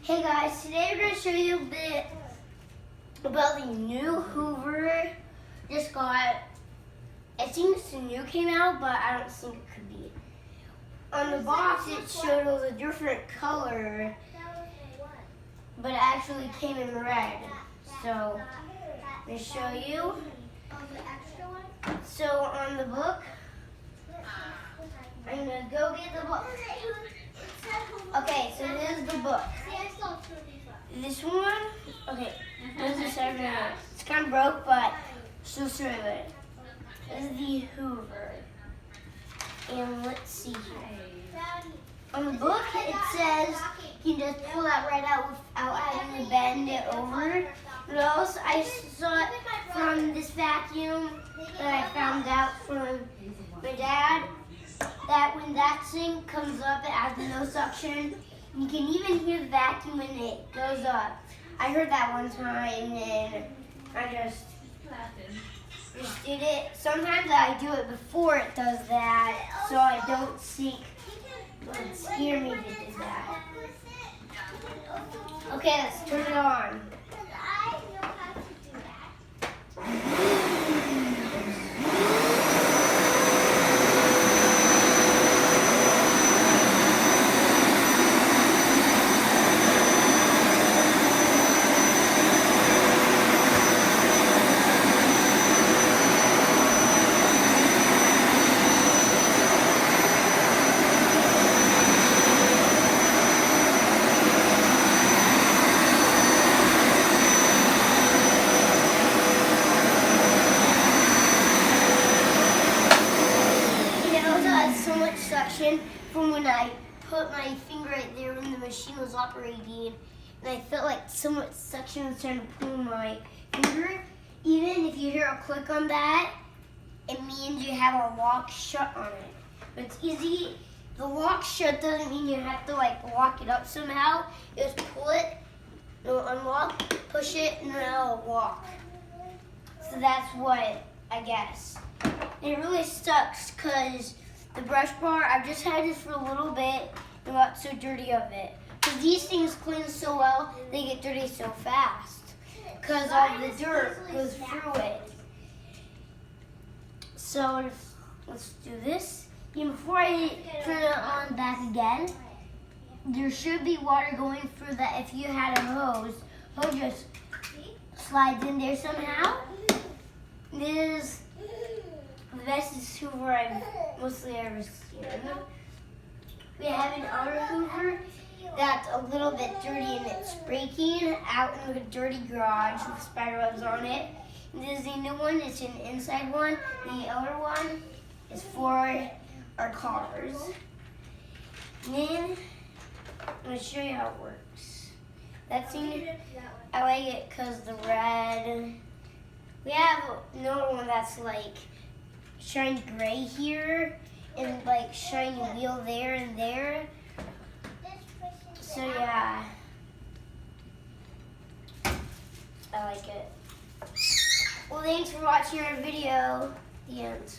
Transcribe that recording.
Hey guys, today we're going to show you a bit about the new Hoover. Just got, I think it's new came out, but I don't think it could be. On the box it showed all the different color, but it actually came in red. So, let me show you. So on the book, I'm going to go get the book. Okay, so this is the book. This one, okay, this is it's kind of broke, but still show it. This is the Hoover. And let's see here. On the book, it says you can just pull that right out without having to bend it over. But also, I saw it from this vacuum that I found out from my dad, that when that thing comes up, it has no suction. You can even hear the vacuum when it goes up. I heard that one time and I just did it. Sometimes I do it before it does that, so I don't think it would scare me if it did that. Okay, let's turn it on. So much suction from when I put my finger right there when the machine was operating, and I felt like so much suction was trying to pull my finger. Even if you hear a click on that, it means you have a lock shut on it. But it's easy. The lock shut doesn't mean you have to like lock it up somehow. You just pull it, it'll unlock, push it, and then it'll lock. So that's what I guess. And it really sucks because the brush bar, I've just had this for a little bit and got so dirty of it. Because these things clean so well, they get dirty so fast. Because all the dirt goes through it. So let's do this. And before I turn it on back again, there should be water going through that. If you had a hose just slides in there somehow. This is the best Hoover I've mostly ever seen. We have an outer Hoover that's a little bit dirty and it's breaking out in the dirty garage with spider webs on it. And this is the new one, it's an inside one. The outer one is for our cars. And then I'm going to show you how it works. That thing, I like it because the red. We have another one that's like shiny gray here and like shiny wheel there and there. So yeah, I like it. Well, thanks for watching our video. The end.